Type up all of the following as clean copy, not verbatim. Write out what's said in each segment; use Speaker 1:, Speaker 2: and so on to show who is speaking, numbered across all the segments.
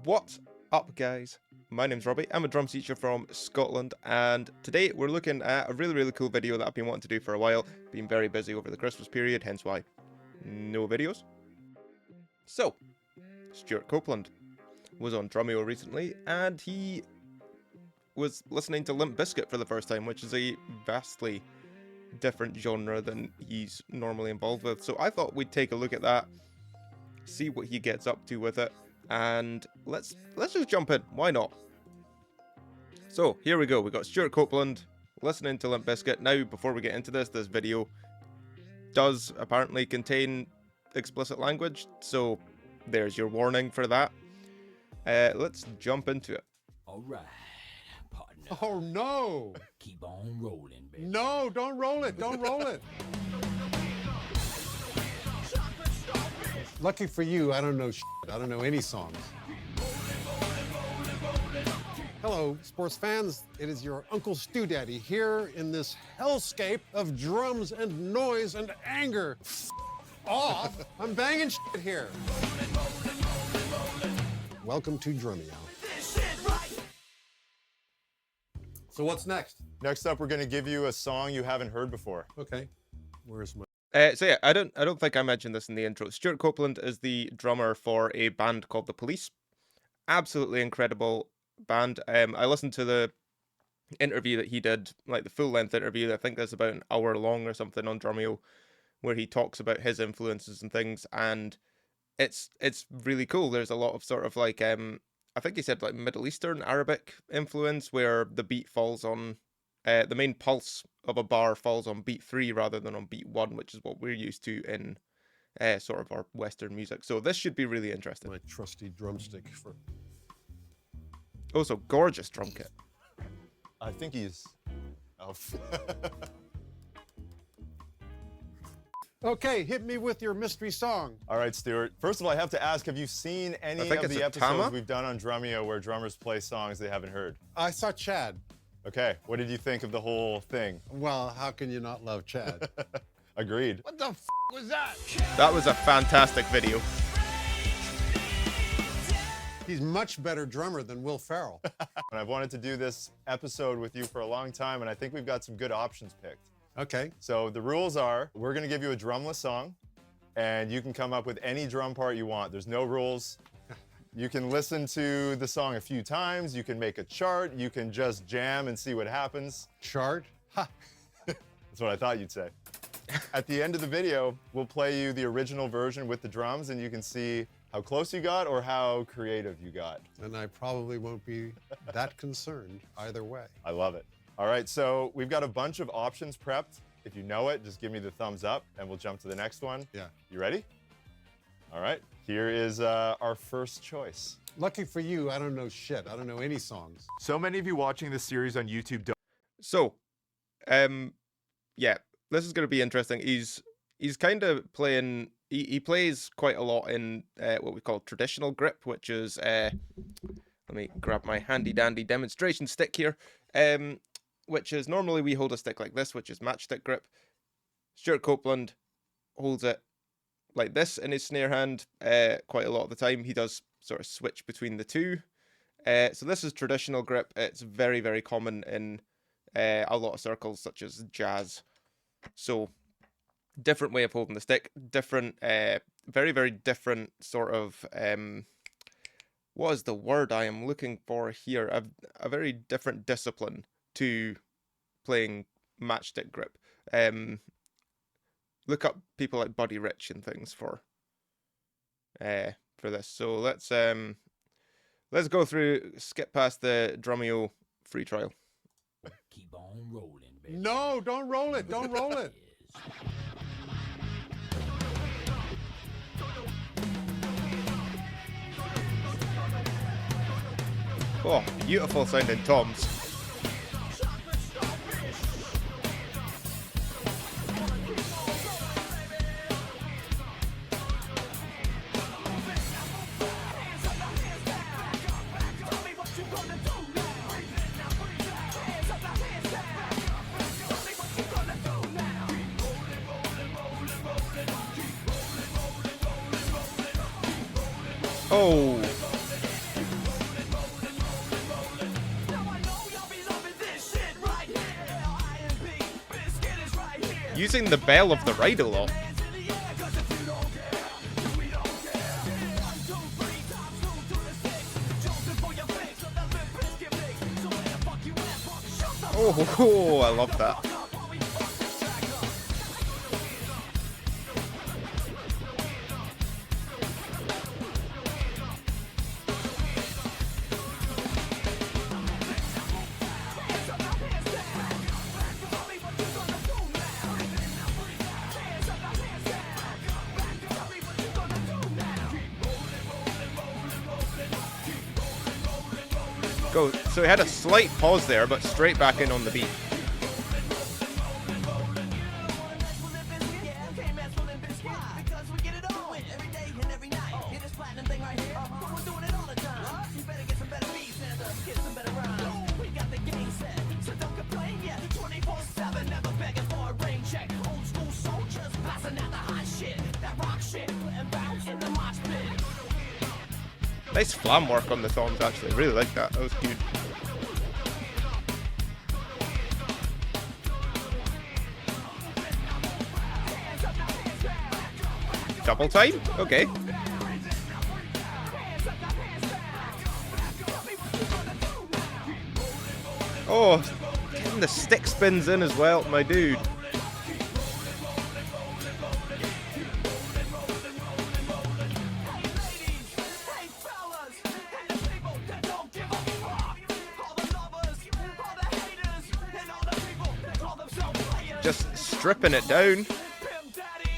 Speaker 1: What's up, guys? My name's Robbie. I'm a drum teacher from Scotland, and today we're looking at a really cool video that I've been wanting to do for a while. Been very busy over the Christmas period, hence why no videos. So, Stewart Copeland was on Drumeo recently, and he was listening to Limp Bizkit for the first time, which is a vastly different genre than he's normally involved with. So I thought we'd take a look at that, see what he gets up to with it, and let's just jump in. Why not? So here we go. We got Stewart Copeland listening to Limp Bizkit. Now, before we get into this video does apparently contain explicit language, so there's your warning for that. Let's jump into it.
Speaker 2: All right, partner.
Speaker 3: Oh no!
Speaker 2: Keep on rolling, baby.
Speaker 3: No, don't roll it. Don't roll it. Lucky for you, I don't know shit. I don't know any songs. Hello, sports fans. It is your Uncle Stew Daddy here in this hellscape of drums and noise and anger. Off! I'm banging shit here. Welcome to Drumeo. So what's next?
Speaker 4: Next up, we're going to give you a song you haven't heard before.
Speaker 3: Okay. Where's my...
Speaker 1: So yeah, I don't think I mentioned this in the intro. Stewart Copeland is the drummer for a band called The Police. Absolutely incredible band. I listened to the interview that he did, like the full-length interview. I think that's about an hour long or something on Drumeo, where he talks about his influences and things, and it's really cool. There's a lot of sort of like I think he said like Middle Eastern Arabic influence, where the beat falls on the main pulse of a bar falls on beat 3 rather than on beat 1, which is what we're used to in sort of our Western music. So this should be really interesting.
Speaker 3: My trusty drumstick for...
Speaker 1: Also, gorgeous drum kit.
Speaker 4: I think he's... Oh.
Speaker 3: Okay, hit me with your mystery song.
Speaker 4: All right, Stuart. First of all, I have to ask, have you seen any of the episodes
Speaker 1: Tama?
Speaker 4: we've done on Drumeo where drummers play songs they haven't heard?
Speaker 3: I saw Chad.
Speaker 4: Okay, what did you think of the whole thing?
Speaker 3: Well, how can you not love Chad?
Speaker 4: Agreed.
Speaker 3: What the f was that?
Speaker 1: That was a fantastic video.
Speaker 3: He's much better drummer than Will Ferrell.
Speaker 4: And I've wanted to do this episode with you for a long time, and I think we've got some good options picked.
Speaker 3: Okay.
Speaker 4: So the rules are, we're going to give you a drumless song, and you can come up with any drum part you want. There's no rules. You can listen to the song a few times. You can make a chart. You can just jam and see what happens.
Speaker 3: Chart? Ha!
Speaker 4: That's what I thought you'd say. At the end of the video, we'll play you the original version with the drums, and you can see how close you got or how creative you got.
Speaker 3: And I probably won't be that concerned either way.
Speaker 4: I love it. All right, so we've got a bunch of options prepped. If you know it, just give me the thumbs up, and we'll jump to the next one.
Speaker 3: Yeah.
Speaker 4: You ready? All right, here is our first choice.
Speaker 3: Lucky for you, I don't know shit. I don't know any songs.
Speaker 4: So many of you watching this series on YouTube don't...
Speaker 1: So, yeah, this is going to be interesting. He's kind of playing... He plays quite a lot in what we call traditional grip, which is... let me grab my handy-dandy demonstration stick here. Which is normally we hold a stick like this, which is matchstick grip. Stewart Copeland holds it like this in his snare hand quite a lot of the time. He does sort of switch between the two. So this is traditional grip. It's very common in a lot of circles, such as jazz. So different way of holding the stick, different, very different sort of, what is the word I am looking for here? A very different discipline to playing matchstick grip. Look up people like Buddy Rich and things for this. So let's go through, skip past the Drumeo free trial.
Speaker 2: Keep on rolling, baby.
Speaker 3: No, don't roll it. Don't roll it.
Speaker 1: Oh, beautiful sounding toms. Oh, using the bell of the ride a lot. Oh, I love that. Go. So he had a slight pause there, but straight back in on the beat. Nice flam work on the toms, actually. I really like that. That was cute. Double time? Okay. Oh, getting the stick spins in as well, my dude. Just stripping it down.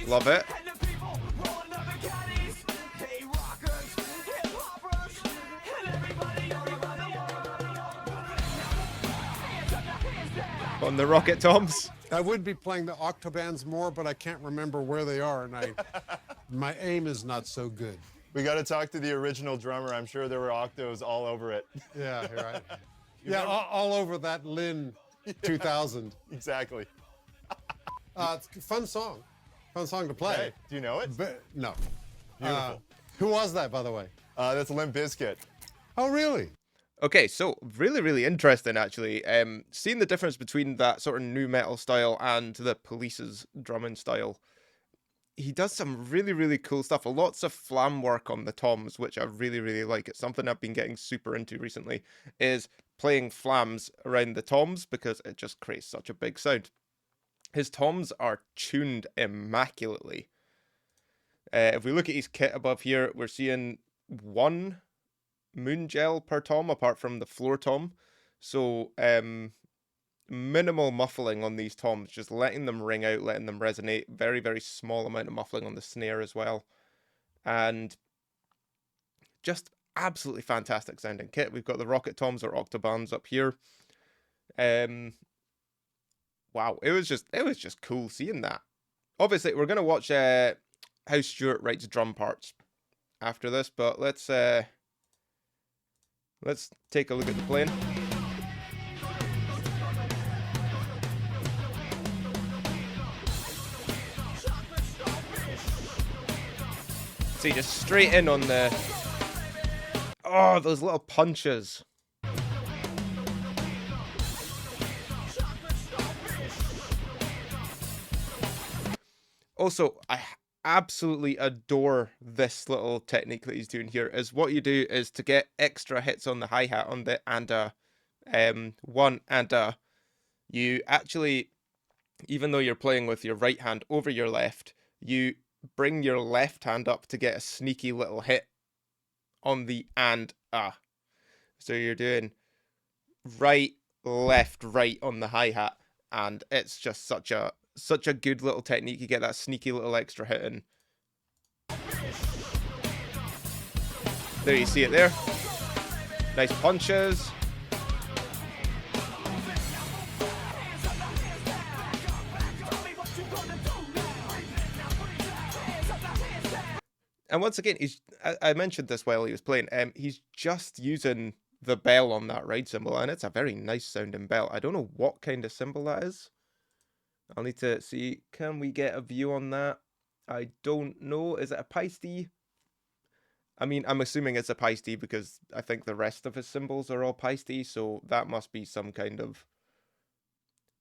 Speaker 1: Love it. On the rocket toms.
Speaker 3: I would be playing the octobands more, but I can't remember where they are, and my aim is not so good.
Speaker 4: We got to talk to the original drummer. I'm sure there were octos all over it.
Speaker 3: Yeah, you're right. Yeah, all over that Lin 2000.
Speaker 4: Exactly.
Speaker 3: It's a fun song to play.
Speaker 4: Hey, do you know it?
Speaker 3: But, no.
Speaker 4: Beautiful.
Speaker 3: Who was that, by the way?
Speaker 4: That's Limp Bizkit.
Speaker 3: Oh, really?
Speaker 1: Okay, so really, really interesting, actually. Seeing the difference between that sort of nu metal style and the Police's drumming style. He does some really, really cool stuff. Lots of flam work on the toms, which I really, really like. It's something I've been getting super into recently, is playing flams around the toms because it just creates such a big sound. His toms are tuned immaculately. If we look at his kit above here, we're seeing one moon gel per tom apart from the floor tom. So minimal muffling on these toms, just letting them ring out, letting them resonate. Very, very small amount of muffling on the snare as well. And just absolutely fantastic sounding kit. We've got the rocket toms or octobands up here. Wow, it was just cool seeing that. Obviously, we're gonna watch how Stewart writes drum parts after this, but let's take a look at the playing. See, just straight in on the those little punches. Also, I absolutely adore this little technique that he's doing here. Is what you do is to get extra hits on the hi-hat on the one and you actually, even though you're playing with your right hand over your left, you bring your left hand up to get a sneaky little hit on the and. So you're doing right, left, right on the hi-hat, and it's just such a good little technique. You get that sneaky little extra hit in. There, you see it there. Nice punches. And once again, I mentioned this while he was playing, he's just using the bell on that ride cymbal, and it's a very nice sounding bell. I don't know what kind of cymbal that is. I'll need to see, can we get a view on that? I don't know. Is it a Paiste? I mean, I'm assuming it's a Paiste because I think the rest of his cymbals are all Paiste, so that must be some kind of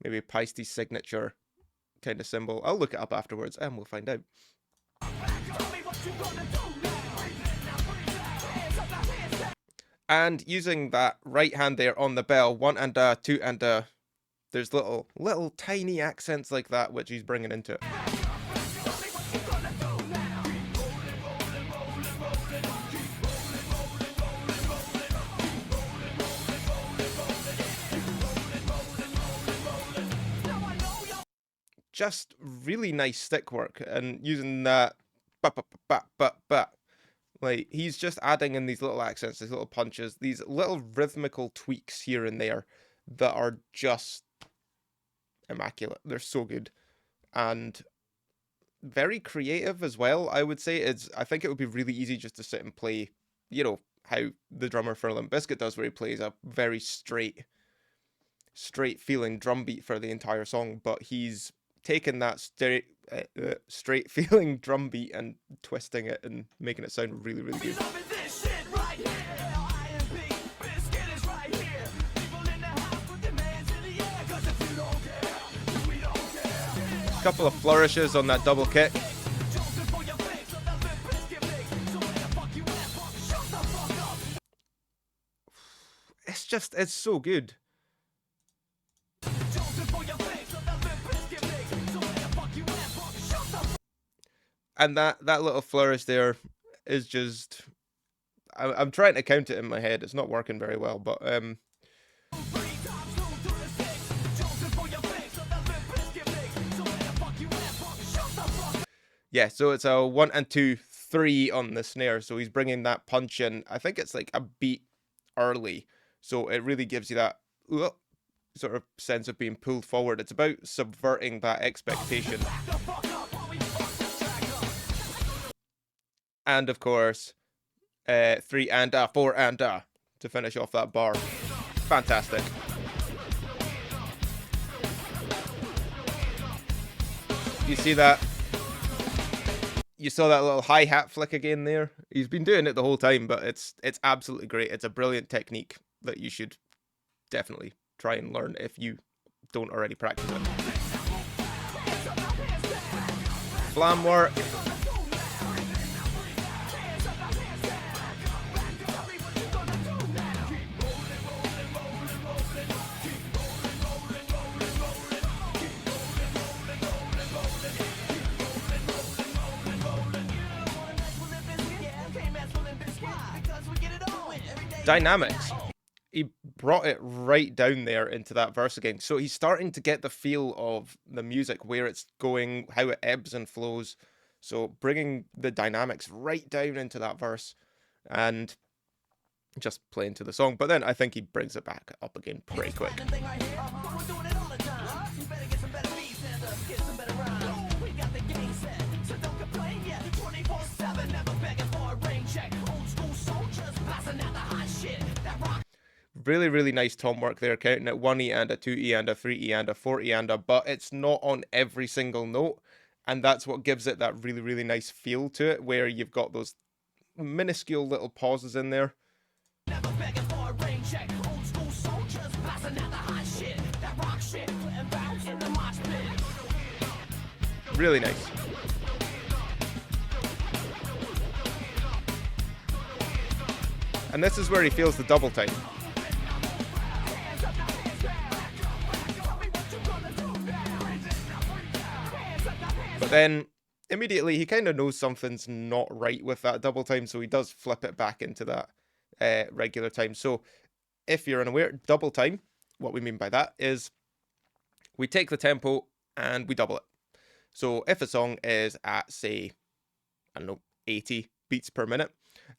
Speaker 1: maybe Paiste signature kind of symbol. I'll look it up afterwards and we'll find out. And using that right hand there on the bell, 1 and a, 2 and a, there's little tiny accents like that which he's bringing into it. Just really nice stick work, and using that like he's just adding in these little accents, these little punches, these little rhythmical tweaks here and there that are just immaculate. They're so good and very creative as well. I would say I think it would be really easy just to sit and play, you know, how the drummer for Limp Bizkit does, where he plays a very straight feeling drum beat for the entire song, but he's taking that straight feeling drum beat and twisting it and making it sound really, really good. Couple of flourishes on that double kick. It's so good. And that little flourish there is just... I'm trying to count it in my head. It's not working very well, but... yeah, so it's a 1 and 2, 3 on the snare. So he's bringing that punch in. I think it's like a beat early. So it really gives you that sort of sense of being pulled forward. It's about subverting that expectation. And of course, 3 and 4 and to finish off that bar. Fantastic. You see that? You saw that little hi-hat flick again there? He's been doing it the whole time, but it's absolutely great. It's a brilliant technique that you should definitely try and learn if you don't already practice it. Flam work. Dynamics. He brought it right down there into that verse again. So he's starting to get the feel of the music, where it's going, how it ebbs and flows. So bringing the dynamics right down into that verse and just playing to the song. But then I think he brings it back up again pretty quick. Really, really nice tom work there, counting at 1 E and a 2 E and a 3 E and a 4 E and a, but it's not on every single note, and that's what gives it that really, really nice feel to it, where you've got those minuscule little pauses in there. Really nice. And this is where he feels the double time. But then immediately he kind of knows something's not right with that double time, so he does flip it back into that regular time. So if you're unaware, double time, what we mean by that is we take the tempo and we double it. So if a song is at, say, I don't know, 80 beats per minute,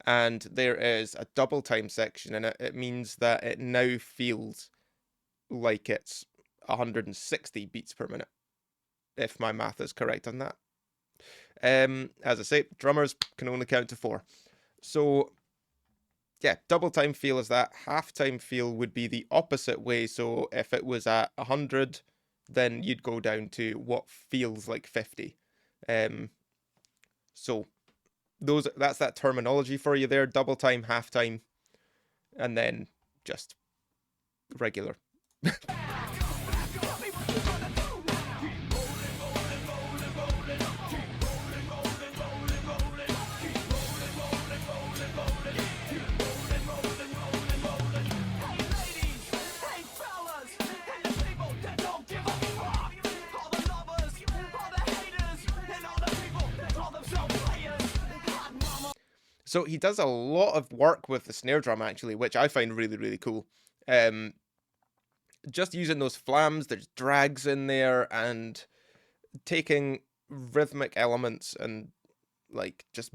Speaker 1: and there is a double time section in it, it means that it now feels like it's 160 beats per minute, if my math is correct on that. As I say, drummers can only count to 4. So yeah, double time feel is that. Half time feel would be the opposite way. So if it was at 100, then you'd go down to what feels like 50. So that's that terminology for you there. Double time, half time, and then just regular. So he does a lot of work with the snare drum, actually, which I find really, really cool. Just using those flams, there's drags in there, and taking rhythmic elements and like just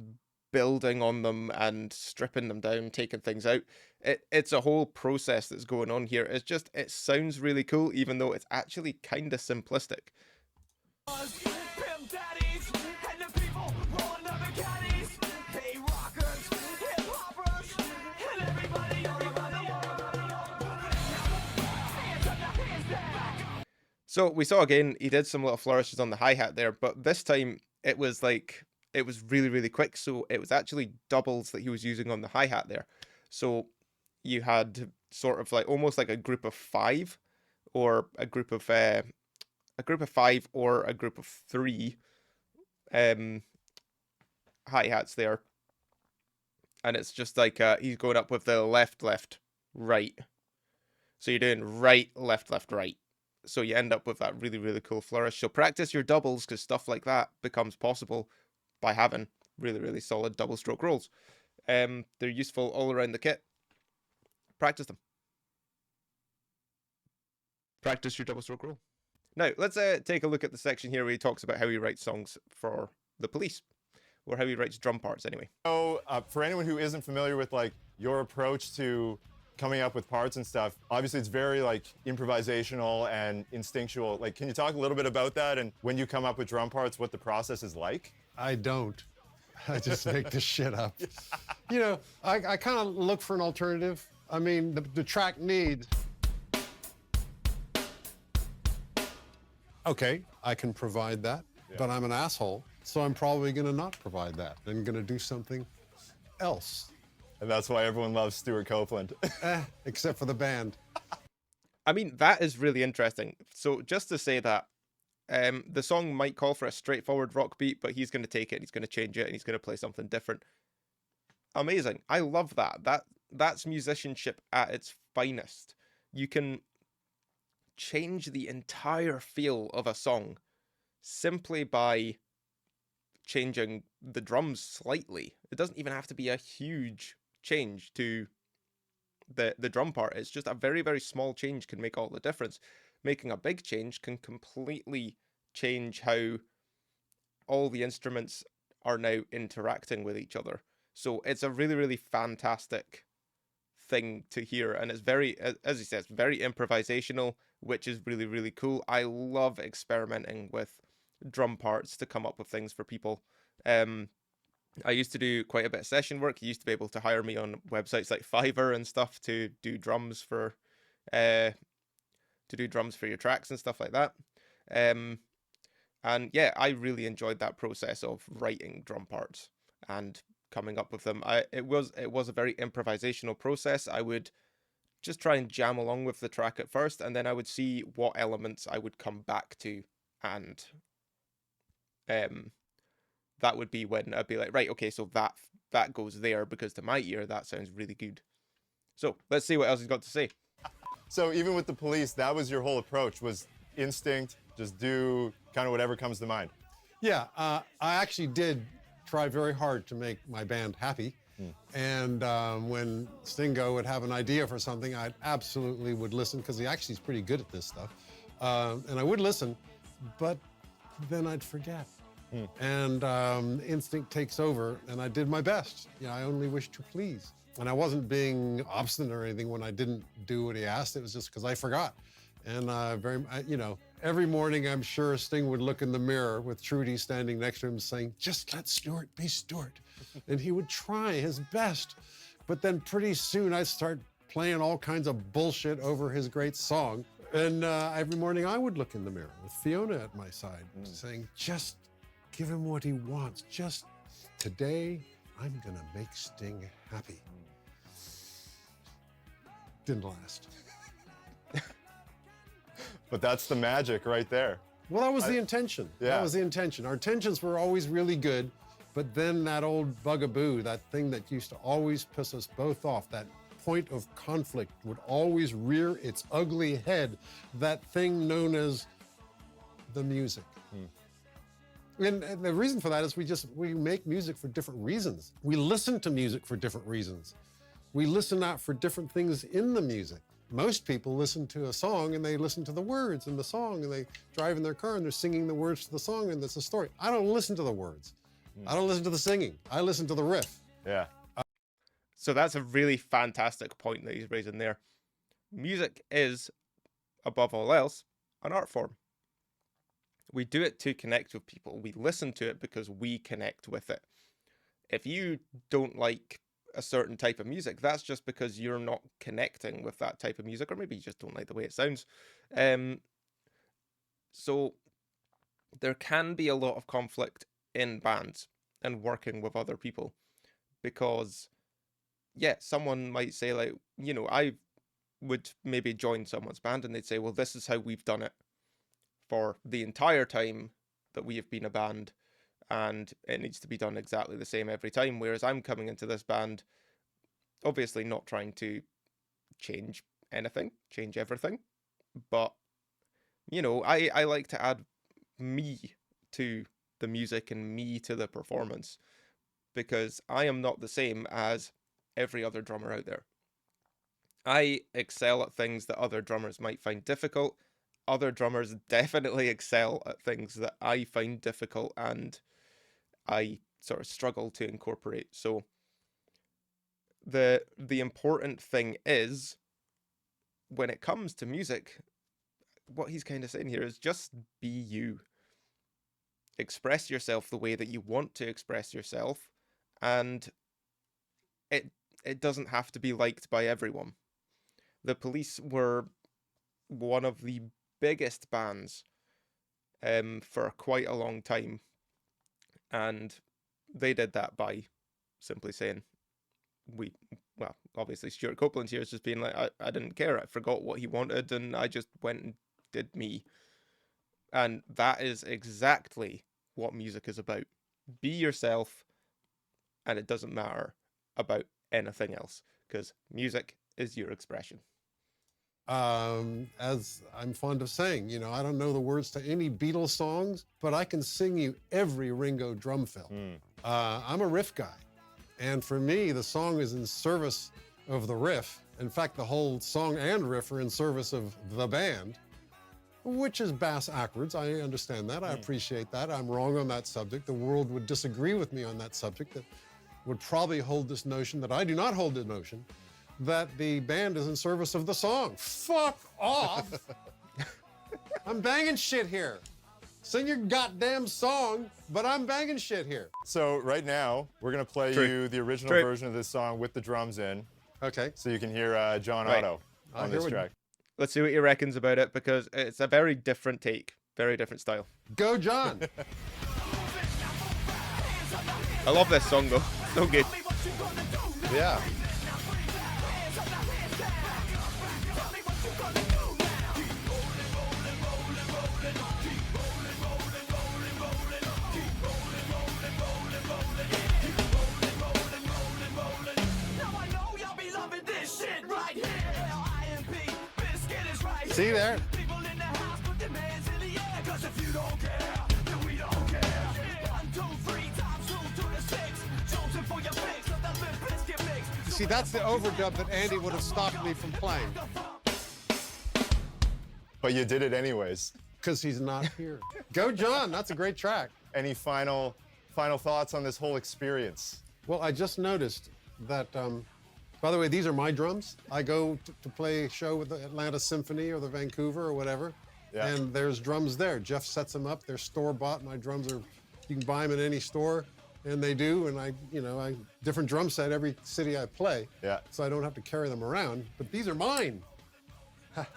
Speaker 1: building on them and stripping them down, taking things out. It's a whole process that's going on here. It sounds really cool, even though it's actually kind of simplistic. So we saw again, he did some little flourishes on the hi-hat there, but this time it was really, really quick. So it was actually doubles that he was using on the hi-hat there. So you had sort of like almost like a group of five, or a group of 5 or a group of 3 hi-hats there. And it's just like he's going up with the left, left, right. So you're doing right, left, left, right. So you end up with that really, really cool flourish. So practice your doubles, because stuff like that becomes possible by having really, really solid double stroke rolls. They're useful all around the kit. Practice them. Practice your double stroke roll. Now, let's take a look at the section here where he talks about how he writes songs for the police, or how he writes drum parts anyway.
Speaker 4: So for anyone who isn't familiar with like your approach to coming up with parts and stuff, obviously it's very like improvisational and instinctual. Like, can you talk a little bit about that, and when you come up with drum parts, what the process is like?
Speaker 3: I don't. I just make this shit up. You know, I kind of look for an alternative. I mean, the track needs. Okay, I can provide that, but I'm an asshole, so I'm probably gonna not provide that. I'm gonna do something else.
Speaker 4: And that's why everyone loves Stewart Copeland.
Speaker 3: Except for the band.
Speaker 1: I mean, that is really interesting. So just to say that, the song might call for a straightforward rock beat, but he's going to take it, he's going to change it, and he's going to play something different. Amazing. I love that. That's musicianship at its finest. You can change the entire feel of a song simply by changing the drums slightly. It doesn't even have to be a huge change to the drum part. It's just a very, very small change can make all the difference. Making a big change can completely change how all the instruments are now interacting with each other. So it's a really, really fantastic thing to hear, and it's very, as he says, very improvisational, which is really, really cool. I love experimenting with drum parts to come up with things for people. I used to do quite a bit of session work. You used to be able to hire me on websites like Fiverr and stuff to do drums for your tracks and stuff like that. And yeah, I really enjoyed that process of writing drum parts and coming up with them. It was a very improvisational process. I would just try and jam along with the track at first, and then I would see what elements I would come back to, and that would be when I'd be like, right, okay, so that goes there, because to my ear that sounds really good. So let's see what else he's got to say.
Speaker 4: So even with the police, that was your whole approach, was instinct, just do kind of whatever comes to mind.
Speaker 3: Yeah, I actually did try very hard to make my band happy. And when Stingo would have an idea for something, I absolutely would listen, because he actually is pretty good at this stuff. And I would listen, but then I'd forget. And instinct takes over, and I did my best. You know, I only wished to please. And I wasn't being obstinate or anything when I didn't do what he asked. It was just because I forgot. And every morning I'm sure Sting would look in the mirror with Trudy standing next to him saying, just let Stewart be Stewart. And he would try his best. But then pretty soon I'd start playing all kinds of bullshit over his great song. And every morning I would look in the mirror with Fiona at my side saying, just give him what he wants. Just today, I'm gonna make Sting happy. Didn't last.
Speaker 4: But that's the magic right there.
Speaker 3: Well, that was the intention.
Speaker 4: Yeah.
Speaker 3: That was the intention. Our intentions were always really good, but then that old bugaboo, that thing that used to always piss us both off, that point of conflict would always rear its ugly head, that thing known as the music. And the reason for that is we make music for different reasons. We listen to music for different reasons. We listen out for different things in the music. Most people listen to a song and they listen to the words in the song, and they drive in their car and they're singing the words to the song, and that's the story. I don't listen to the words. I don't listen to the singing. I listen to the riff.
Speaker 4: Yeah.
Speaker 1: So that's a really fantastic point that he's raising there. Music is, above all else, an art form. We do it to connect with people. We listen to it because we connect with it. If you don't like a certain type of music, that's just because you're not connecting with that type of music, or maybe you just don't like the way it sounds. So there can be a lot of conflict in bands and working with other people, because yeah, someone might say, like, you know, I would maybe join someone's band and they'd say, well, this is how we've done it for the entire time that we have been a band, and it needs to be done exactly the same every time. Whereas I'm coming into this band, obviously not trying to change anything, change everything, but, you know, I like to add me to the music and me to the performance, because I am not the same as every other drummer out there. I excel at things that other drummers might find difficult. Other drummers definitely excel at things that I find difficult and I sort of struggle to incorporate. So the important thing is, when it comes to music, what he's kind of saying here is just be you. Express yourself the way that you want to express yourself, and it doesn't have to be liked by everyone. The Police were one of the biggest bands for quite a long time, and they did that by simply saying, well, obviously Stewart Copeland here is just being like, I didn't care, I forgot what he wanted and I just went and did me. And that is exactly what music is about. Be yourself, and it doesn't matter about anything else, because music is your expression.
Speaker 3: As I'm fond of saying, you know, I don't know the words to any Beatles songs, but I can sing you every Ringo drum fill. I'm a riff guy. And for me, the song is in service of the riff. In fact, the whole song and riff are in service of the band, which is bass backwards. I understand that. I appreciate that. I'm wrong on that subject. The world would disagree with me on that subject, that would probably hold this notion that I do not hold the notion that the band is in service of the song. Fuck off! I'm banging shit here. Sing your goddamn song, but I'm banging shit here.
Speaker 4: So right now, we're gonna play you the original version of this song with the drums in.
Speaker 3: Okay.
Speaker 4: So you can hear John Otto on this track.
Speaker 1: Let's see what he reckons about it, because it's a very different take, very different style.
Speaker 3: Go, John!
Speaker 1: I love this song though, so good.
Speaker 4: Yeah.
Speaker 3: See there? See, that's the overdub that Andy would have stopped me from playing.
Speaker 4: But you did it anyways.
Speaker 3: Because he's not here. Go, John. That's a great track.
Speaker 4: Any final thoughts on this whole experience?
Speaker 3: Well, I just noticed that, by the way, these are my drums. I go to play a show with the Atlanta Symphony or the Vancouver or whatever, and there's drums there. Jeff sets them up. They're store-bought. My drums are, you can buy them in any store, and they do. And I different drum set every city I play.
Speaker 4: Yeah.
Speaker 3: So I don't have to carry them around. But these are mine.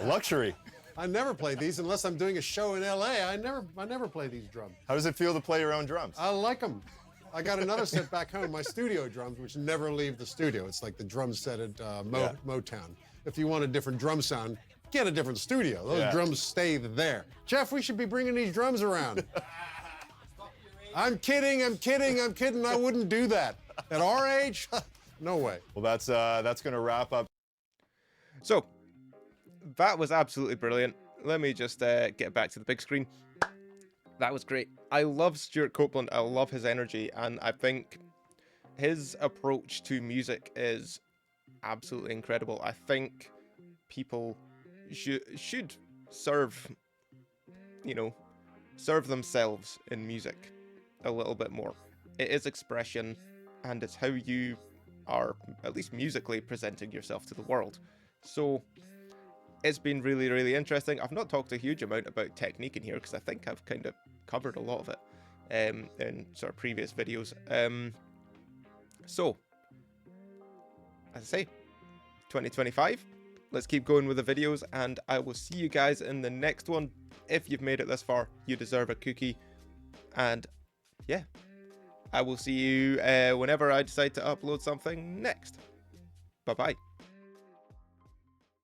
Speaker 4: Luxury.
Speaker 3: I never play these unless I'm doing a show in LA. I never play these drums.
Speaker 4: How does it feel to play your own drums?
Speaker 3: I like them. I got another set back home, my studio drums, which never leave the studio. It's like the drum set at Motown. If you want a different drum sound, get a different studio. Those drums stay there. Jeff, we should be bringing these drums around. I'm kidding. I wouldn't do that. At our age, no way.
Speaker 4: Well, that's going to wrap up.
Speaker 1: So, that was absolutely brilliant. Let me just get back to the big screen. That was great. I love Stewart Copeland. I love his energy, and I think his approach to music is absolutely incredible. I think people should serve, serve themselves in music a little bit more. It is expression, and it's how you are, at least musically, presenting yourself to the world. So it's been really, really interesting. I've not talked a huge amount about technique in here because I think I've kind of covered a lot of it in sort of previous videos. So, as I say, 2025, let's keep going with the videos, and I will see you guys in the next one. If you've made it this far, you deserve a cookie. And yeah, I will see you whenever I decide to upload something next. Bye-bye.